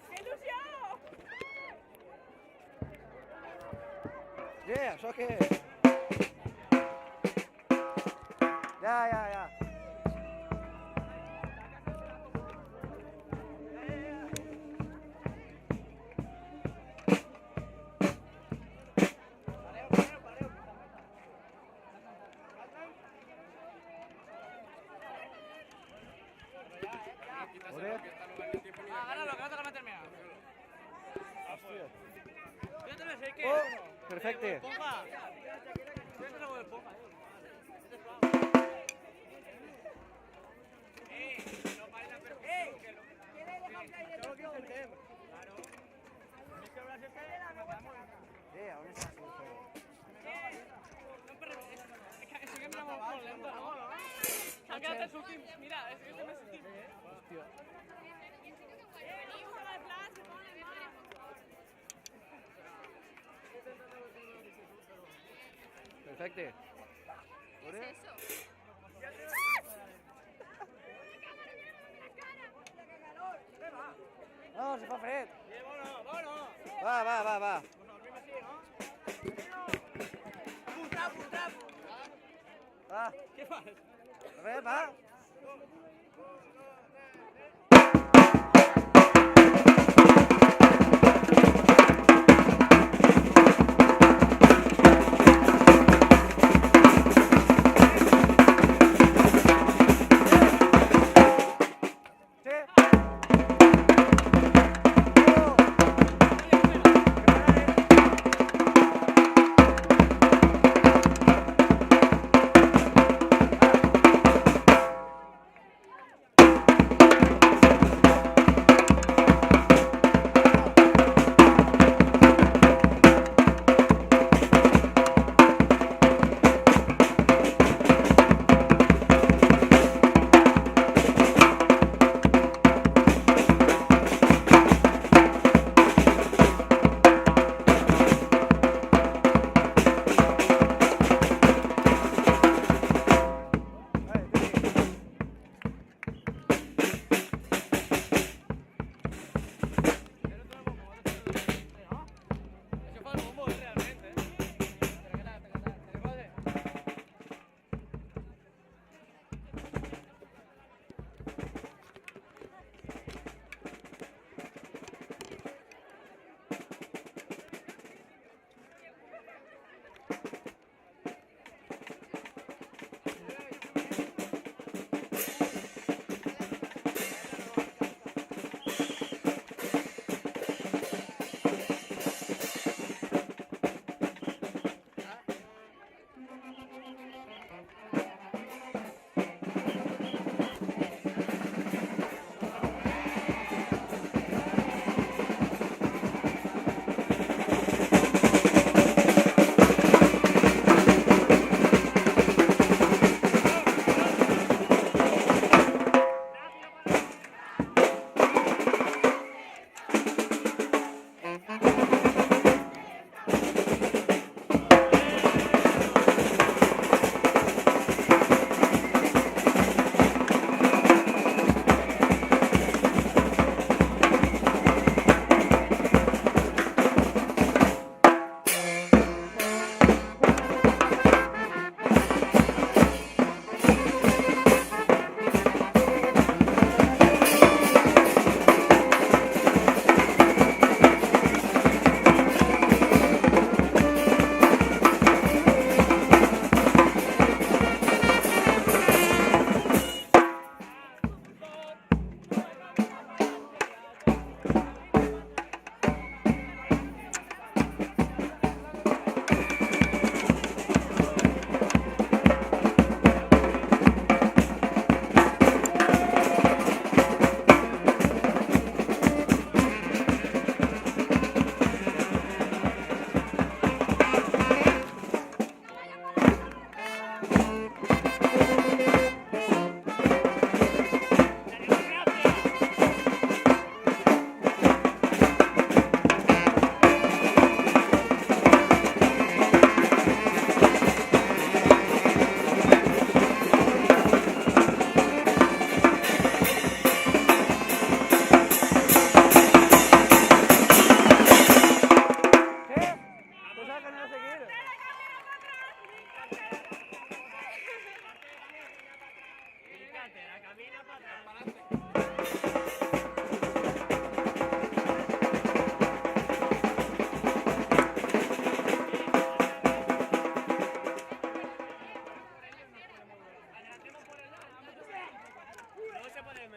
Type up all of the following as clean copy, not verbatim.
Que il·lusió! Això què és? Ja. Agárralo, que no te lo metes mea. Hòstia. Yo te lo sé que... Oh, perfecte. Esponja. Cuéntalo con esponja, no pares la percusión, que lo... Solo que intentem. Claro. Es que ahora se cae la vamos. On està el seu? No, pero es que sí que me la vamos lento, ¿no? Han quedat els últims. Mira, és que estem els últims. Hòstia. Perfecte. ¿Qué es eso? No, se fa fred. Vámonos. Va. Va. Què fas? Res, va.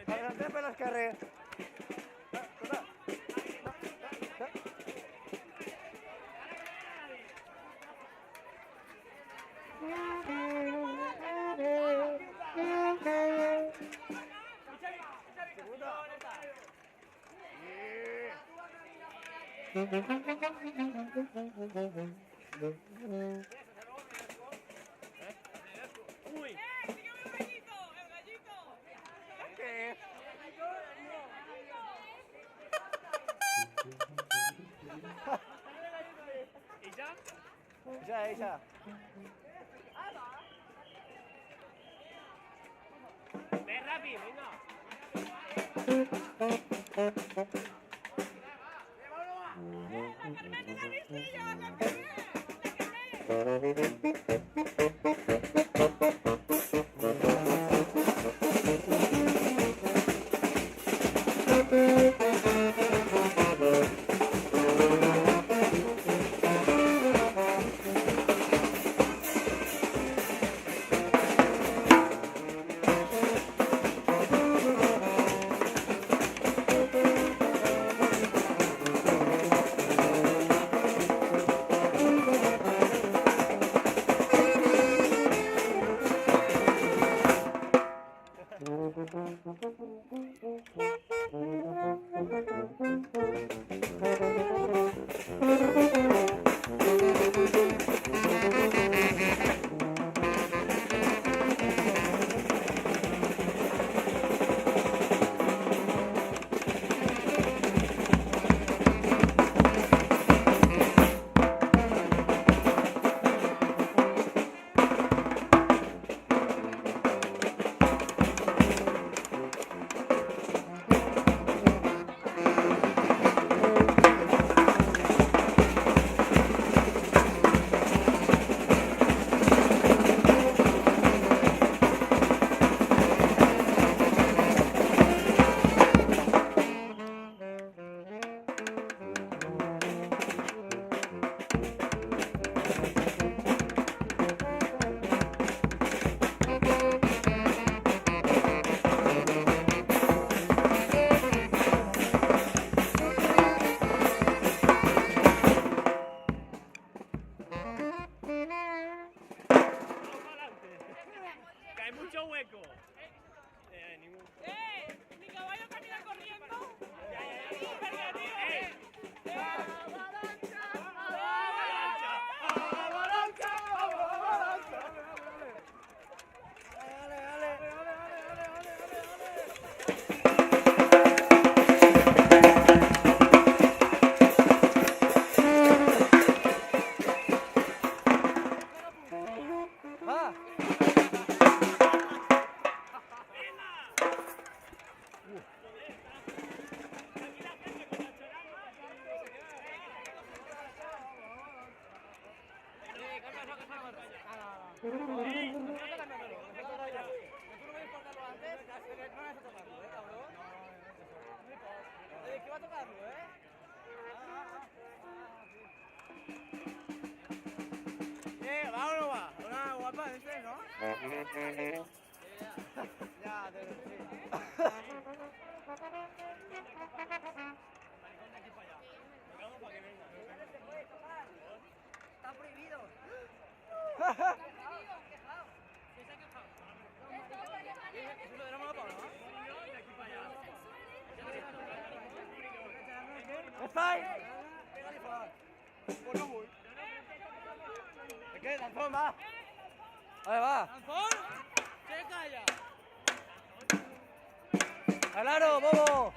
Avancem per l'esquerra. ¡Uy! ¡Sígueme el gallito! ¡El gallito! ¿Qué es? ¿Y ya? Ella. ¡Ve rápido, venga! ¡La Carmen de la Vistilla! ¡La Carmen! Hay mucho hueco. Ningún. Mi caballo camina corriendo. Verga, tío. Va. ¿Qué va a tocarlo, ¿va o no va? Una guapa de este, ¿no? Ya, Está prohibido. Eso lo tenemos para, ¿no? Espai. Pégale fort. Pues no vull. ¿Qué? Danzón, va. Vale, va. Danzón, se calla. Al aro, bobo.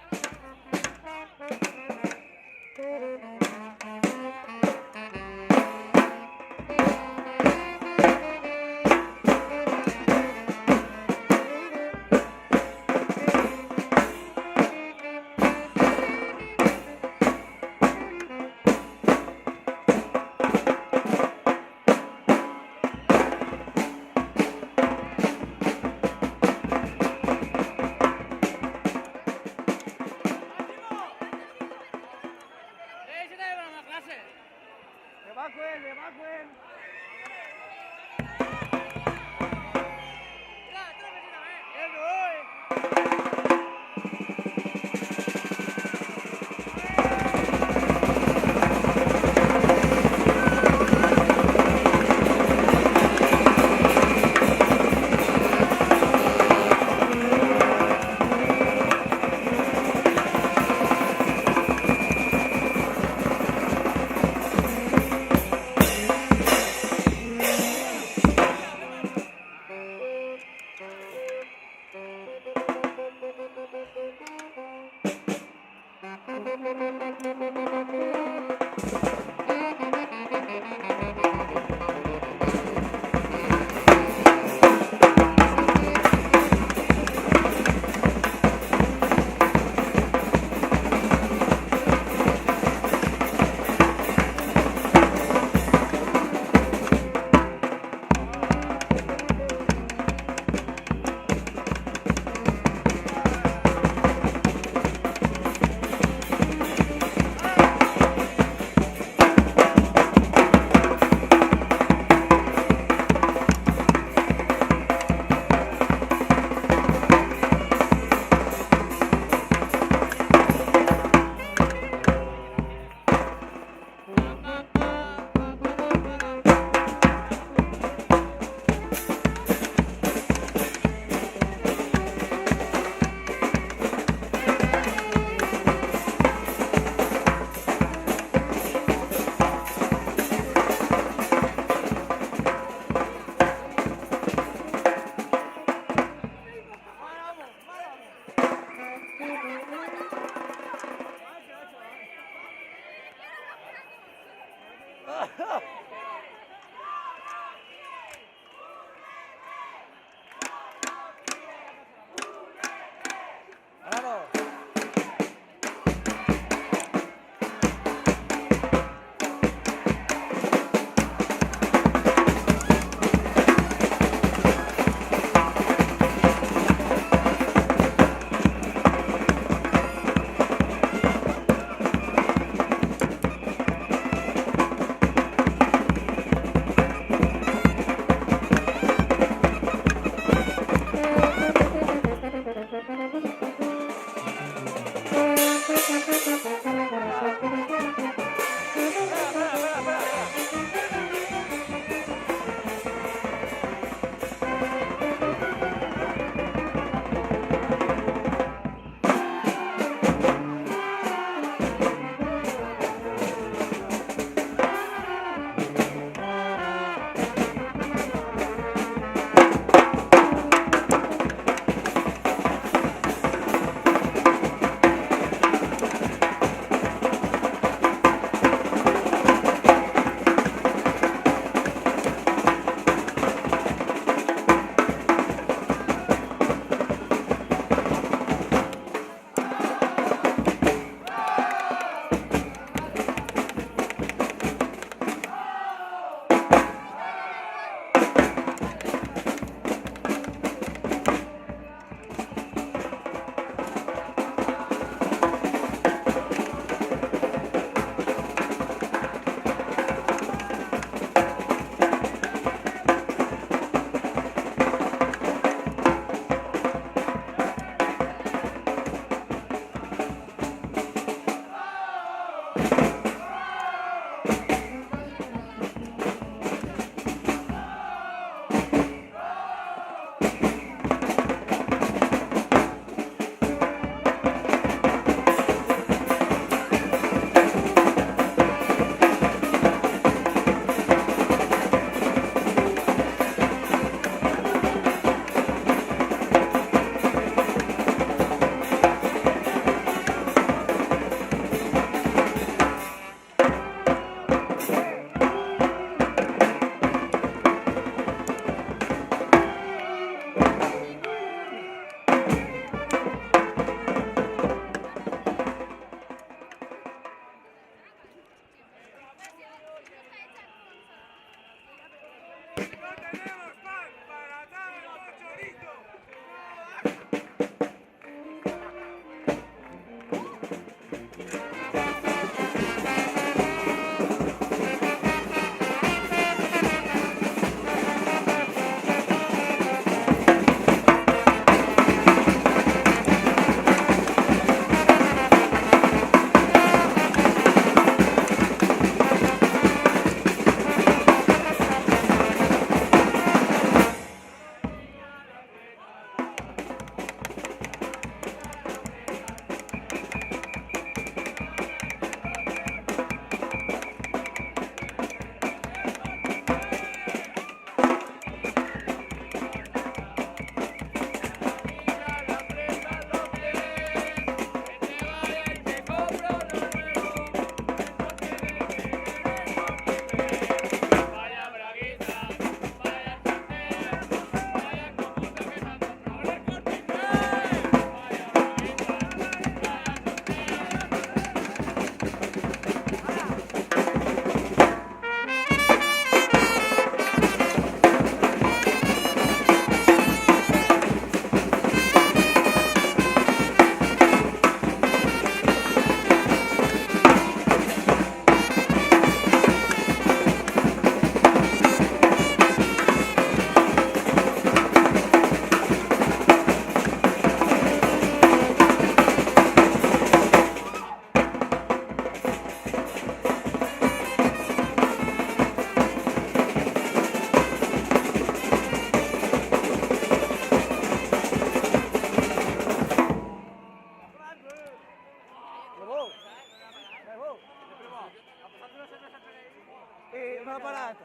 No ha parat.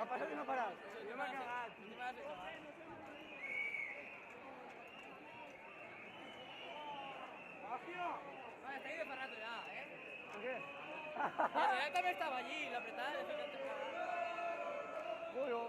Ha passat i no ha parat. Jo m'he cagat. Vale, está ahí de para rato ya, ¿eh? ¿Por qué? Él también estaba allí, la apretada. Voy yo.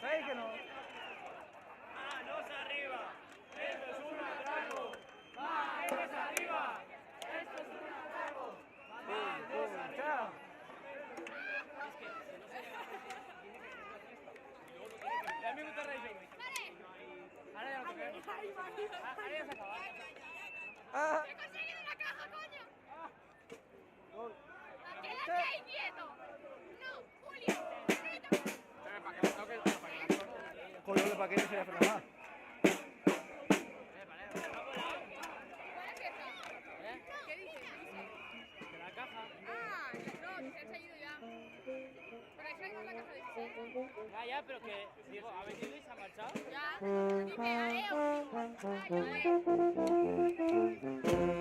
¿Sabes que no? ¡Manos arriba! ¡Esto es un atraco! ¡Manos arriba! ¡Esto es un atraco! ¡Manos arriba! Ya me gusta reír. Ahora ya no toqué. Ahora ya se acabó. Ah, ¡He conseguido una caja, coño! gol. ¡Quédate ahí quieto! ¡No, Julio! ya, pero que, digo, ha venido y se ha marchado. Ya, dime, adeu.